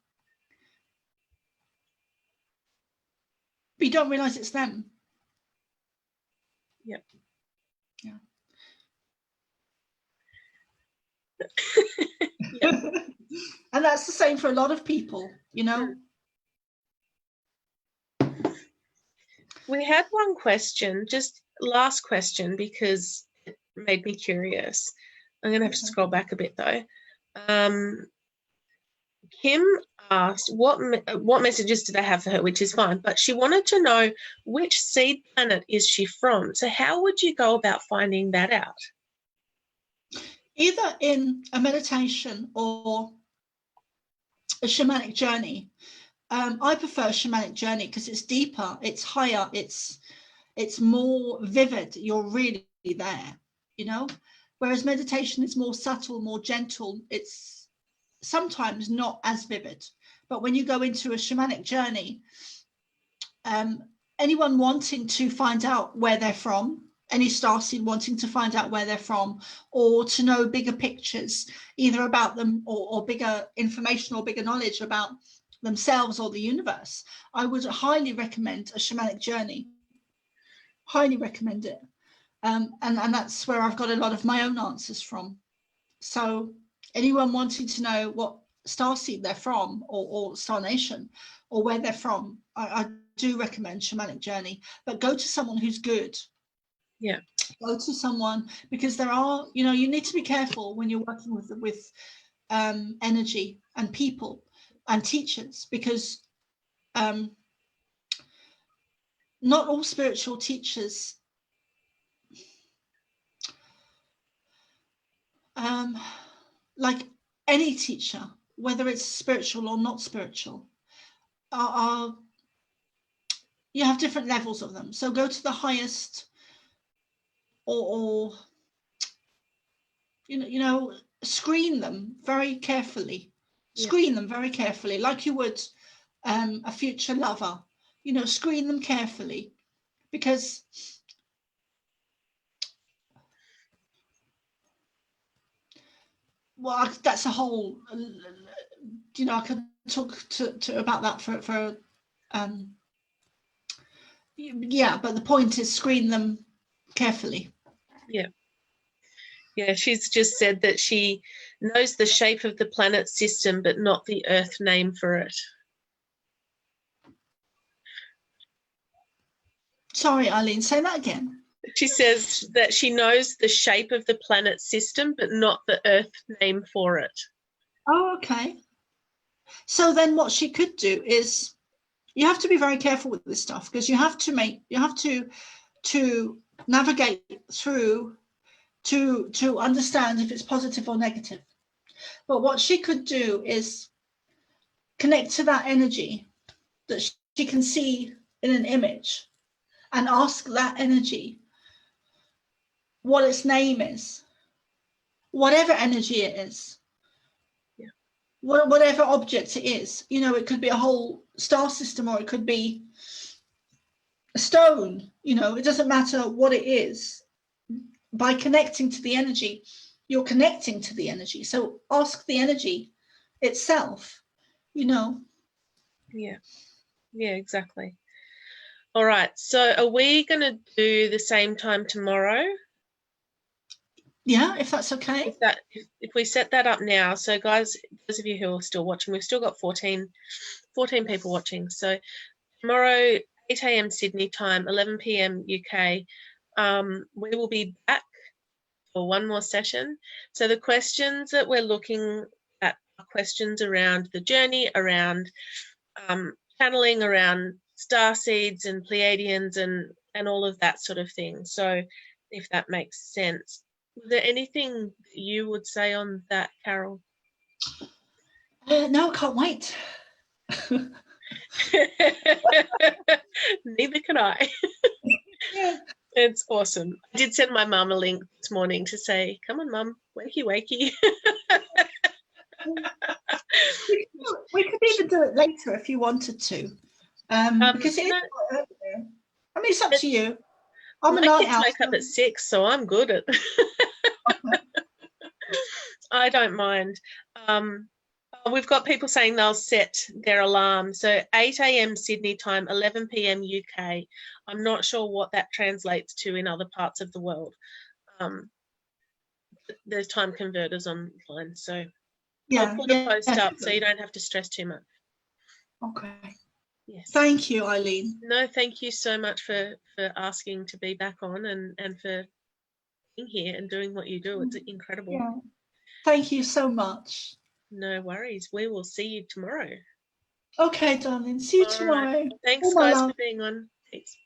but you don't realize it's them. Yep. Yeah. Yep. And that's the same for a lot of people, you know. We had one question, just last question, because it made me curious. I'm going to have to scroll back a bit though. Kim asked what messages did I have for her, which is fine, but she wanted to know which seed planet is she from. So how would you go about finding that out? Either in a meditation or a shamanic journey. I prefer a shamanic journey because it's deeper, it's higher, it's more vivid. You're really there, you know. Whereas meditation is more subtle, more gentle. It's sometimes not as vivid. But when you go into a shamanic journey, anyone wanting to find out where they're from, any starseed wanting to find out where they're from, or to know bigger pictures, either about them or bigger information or bigger knowledge about themselves or the universe, I would highly recommend a shamanic journey. Highly recommend it. And that's where I've got a lot of my own answers from. So anyone wanting to know what starseed they're from, or star nation, or where they're from, I do recommend shamanic journey. But go to someone who's good. Yeah. Go to someone, because there are, you know, you need to be careful when you're working with energy and people and teachers, because not all spiritual teachers like any teacher, whether it's spiritual or not spiritual, are you have different levels of them. So go to the highest, or you know, screen them very carefully. Screen them very carefully, like you would a future lover. You know, screen them carefully, because well, that's a whole, you know, I could talk to about that for yeah, but the point is screen them carefully. Yeah, she's just said that she knows the shape of the planet system, but not the Earth name for it. Sorry, Eileen, say that again. She says that she knows the shape of the planet system, but not the Earth name for it. Oh, okay. So then what she could do is, you have to be very careful with this stuff, because you have to navigate through to understand if it's positive or negative. But what she could do is connect to that energy that she can see in an image, and ask that energy what its name is, whatever energy it is. Whatever object it is, you know, it could be a whole star system, or it could be a stone, you know, it doesn't matter what it is. By connecting to the energy, you're connecting to the energy. So ask the energy itself, you know. Yeah, exactly. All right, so are we going to do the same time tomorrow? Yeah, if that's okay. If we set that up now, so guys, those of you who are still watching, we've still got 14 people watching. So tomorrow, 8 a.m. Sydney time, 11 p.m. UK, we will be back for one more session. So the questions that we're looking at are questions around the journey, around channeling, around star seeds and Pleiadians and all of that sort of thing. So if that makes sense. Is there anything you would say on that, Carol? No, I can't wait. Neither can I. Yeah. It's awesome. I did send my mum a link this morning to say, come on, Mum, wakey, wakey. We could even do it later if you wanted to. Because it is quite early. I mean, it's up to you. I'm a night owl. My kids wake up at 6, so I'm good at I don't mind. We've got people saying they'll set their alarm. So 8 a.m. Sydney time, 11 p.m. UK. I'm not sure what that translates to in other parts of the world. There's time converters online. So yeah, I'll put a post up so you don't have to stress too much. Okay. Yes. Thank you, Eileen. No, thank you so much for asking to be back on and for being here and doing what you do. It's incredible. Yeah. Thank you so much. No worries. We will see you tomorrow. Okay, darling. See you All right. tomorrow. Thanks, All my guys, love. for being on. Thanks.